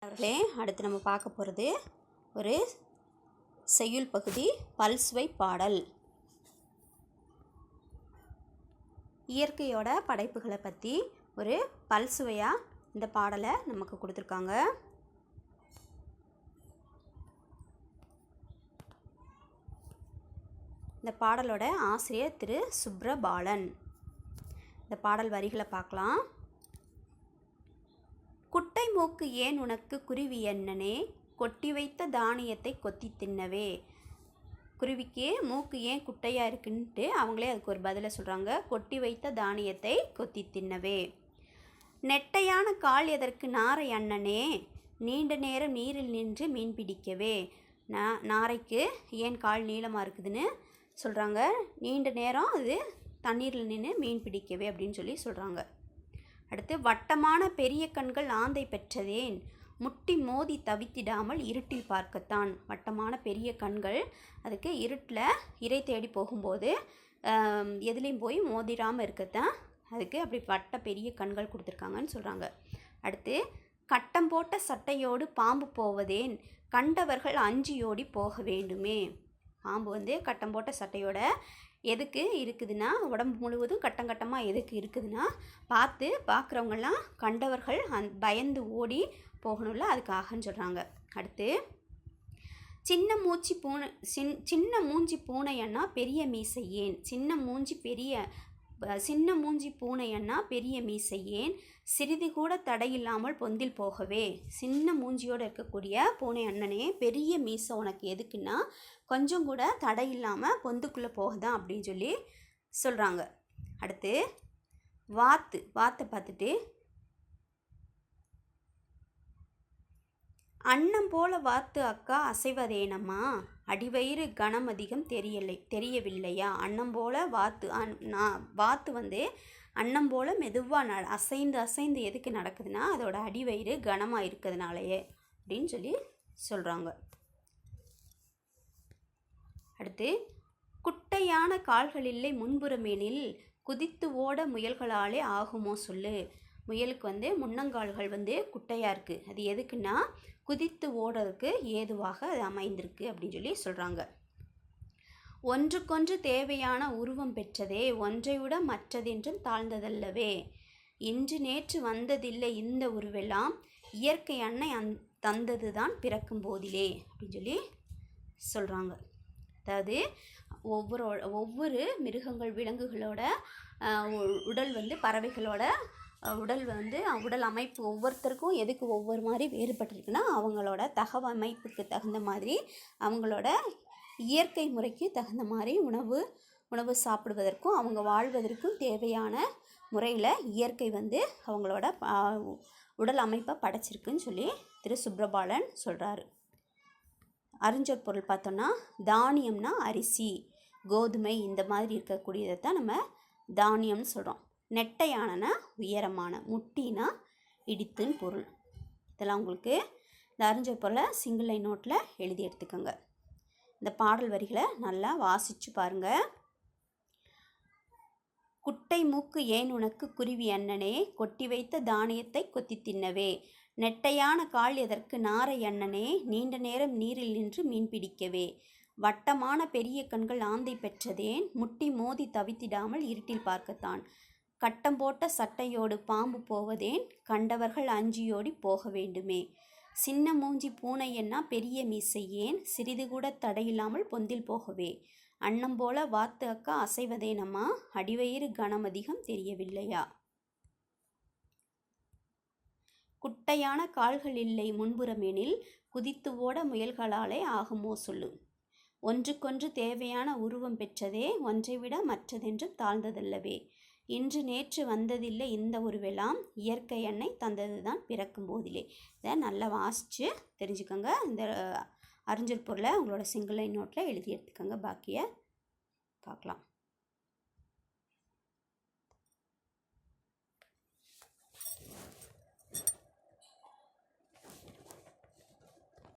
அவர்களே, அடுத்து நம்ம பார்க்க போகிறது ஒரு செய்யுள் பகுதி, பல்சுவை பாடல். இயற்கையோட படைப்புகளை பற்றி ஒரு பல்சுவையாக இந்த பாடலை நமக்கு கொடுத்துருக்காங்க. இந்த பாடலோட ஆசிரியர் திரு சுப்ரபாலன். இந்த பாடல் வரிகளை பார்க்கலாம். குட்டை மூக்கு ஏன் உனக்கு குருவி என்னனே, கொட்டி வைத்த தானியத்தை கொத்தி தின்னவே. குருவிக்கு மூக்கு ஏன் குட்டையாக இருக்குன்ட்டு அவங்களே அதுக்கு ஒரு பதிலை சொல்கிறாங்க. கொட்டி வைத்த தானியத்தை கொத்தி தின்னவே. நெட்டையான கால் எதற்கு நாரை அண்ணனே, நீண்ட நேரம் நீரில் நின்று மீன் பிடிக்கவே. நாரைக்கு ஏன் கால் நீளமாக இருக்குதுன்னு சொல்கிறாங்க. நீண்ட நேரம் அது தண்ணீரில் நின்று மீன் பிடிக்கவே அப்படின்னு சொல்லி சொல்கிறாங்க. அடுத்து, வட்டமான பெரிய கண்கள் ஆந்தை பெற்றதேன், முட்டி மோதி தவித்திடாமல் இருட்டில் பார்க்கத்தான். வட்டமான பெரிய கண்கள் அதுக்கு இருட்டில் இரை தேடி போகும்போது எதுலேயும் போய் மோதிடாமல் இருக்கத்தான் அதுக்கு அப்படி வட்ட பெரிய கண்கள் கொடுத்துருக்காங்கன்னு சொல்கிறாங்க. அடுத்து, கட்டம் போட்ட சட்டையோடு பாம்பு போவதேன், கண்டவர்கள் அஞ்சியோடி போக வேண்டுமே. பாம்பு கட்டம் போட்ட சட்டையோட எதுக்கு இருக்குதுன்னா, உடம்பு முழுவதும் கட்டமாக எதுக்கு இருக்குதுன்னா, பார்க்குறவங்கெல்லாம் கண்டவர்கள் பயந்து ஓடி போகணும்ல, அதுக்காகன்னு சொல்கிறாங்க. அடுத்து, சின்ன மூஞ்சி பூனையன்னா பெரிய மீசை ஏன். சின்ன மூஞ்சி பூனையன்னா பெரிய மீசை ஏன், சிறிது கூட தடையில்லாமல் பொந்தில் போகவே. சின்ன மூஞ்சியோடு இருக்கக்கூடிய பூனை அண்ணனே, பெரிய மீசை உனக்கு எதுக்குன்னா கொஞ்சம் கூட தடை இல்லாமல் பொந்துக்குள்ளே போகுதான் அப்படின்னு சொல்லி சொல்கிறாங்க. அடுத்து, வாத்தை பார்த்துட்டு, அன்னம் போல வாத்து அக்கா அசைவதேனம்மா, அடிவயிறு கனம் அதிகம் தெரியவில்லையா. அன்னம் போல வாத்து அன்னம் போல் மெதுவாக அசைந்து எதுக்கு நடக்குதுன்னா அதோட அடிவயிறு கனமாக இருக்கிறதுனாலையே அப்படின்னு சொல்லி சொல்கிறாங்க. அடுத்து, குட்டையான கால்களில்லை முன்புறமேனில், குதித்து ஓட முயல்களாலே ஆகுமோ சொல்லு. முயலுக்கு முன்னங்கால்கள் குட்டையாக இருக்குது. அது எதுக்குன்னா குதித்து ஓடுறதுக்கு ஏதுவாக அது அமைந்திருக்கு அப்படின்னு சொல்லி சொல்கிறாங்க. ஒன்றுக்கொன்று தேவையான உருவம் பெற்றதே, ஒன்றை விட மற்றதென்றும் தாழ்ந்ததல்லவே. இன்று நேற்று வந்ததில்லை இந்த உருவெல்லாம், இயற்கை அன்னை தந்தது தான் பிறக்கும் போதிலே அப்படின்னு சொல்லி சொல்கிறாங்க. அதாவது ஒவ்வொரு மிருகங்கள் விலங்குகளோட உடல் பறவைகளோட உடல் அமைப்பு ஒவ்வொருத்தருக்கும் எதுக்கு ஒவ்வொரு மாதிரி வேறுபட்டிருக்குன்னா, அவங்களோட தகவமைப்புக்கு தகுந்த மாதிரி, அவங்களோட இயற்கை முறைக்கு தகுந்த மாதிரி உணவு சாப்பிடுவதற்கும் அவங்க வாழ்வதற்கும் தேவையான முறையில் இயற்கை அவங்களோட உடல் அமைப்பை படைச்சிருக்குன்னு சொல்லி திரு சுப்ரபாலன் சொல்கிறாரு. அறிஞ்சொற் பொருள் பார்த்தோன்னா, தானியம்னா அரிசி, கோதுமை இந்த மாதிரி இருக்கக்கூடியதை தான் நம்ம தானியம்னு சொல்கிறோம். நெட்டையானனா உயரமான, முட்டினா இடித்துன்னு பொருள். இதெல்லாம் உங்களுக்கு இந்த அறிஞ்சொற் பொருளை சிங்கிள் லைன் நோட்டில் எழுதி எடுத்துக்கோங்க. இந்த பாடல் வரிகளை நல்லா வாசித்து பாருங்கள். குட்டை மூக்கு ஏன் உனக்கு குருவி அண்ணனே, கொட்டி வைத்த தானியத்தை கொத்தி தின்னவே. நெட்டையான கால் எதற்கு நாரை அண்ணனே, நீண்ட நேரம் நீரில் நின்று மீன் பிடிக்கவே. வட்டமான பெரிய கண்கள் ஆந்தை பெற்றதேன், முட்டி மோதி தவித்திடாமல் இருட்டில் பார்க்கத்தான். கட்டம் போட்ட சட்டையோடு பாம்பு போவதேன், கண்டவர்கள் அஞ்சியோடி போக வேண்டுமே. சின்ன மூஞ்சி பூனை என்ன பெரிய மீசை ஏன், சிறிது கூட தடையில்லாமல் பொந்தில் போகவே. அன்னம் போல வாத்து அக்கா அசைவதேனம்மா, அடிவயிறு கனம் அதிகம் தெரியவில்லையா. குட்டையான கால்கள் இல்லை முன்புறமெனில், குதித்து ஓட முயல்களாலே ஆகுமோ சொல்லு. ஒன்றுக்கொன்று தேவையான உருவம் பெற்றதே, ஒன்றை விட மற்றதென்றும் தாழ்ந்ததல்லவே. இன்று நேற்று வந்ததில்லை இந்த உருவெல்லாம், இயற்கை அன்னை தந்தது தான் பிறக்கும் போதிலே. இதை நல்லா வாசித்து தெரிஞ்சுக்கோங்க. இந்த அறிஞ்சொற் பொருளை உங்களோட சிங்கிள் லைன் நோட்டில் எழுதி எடுத்துக்கோங்க. பாக்கியை பார்க்கலாம்.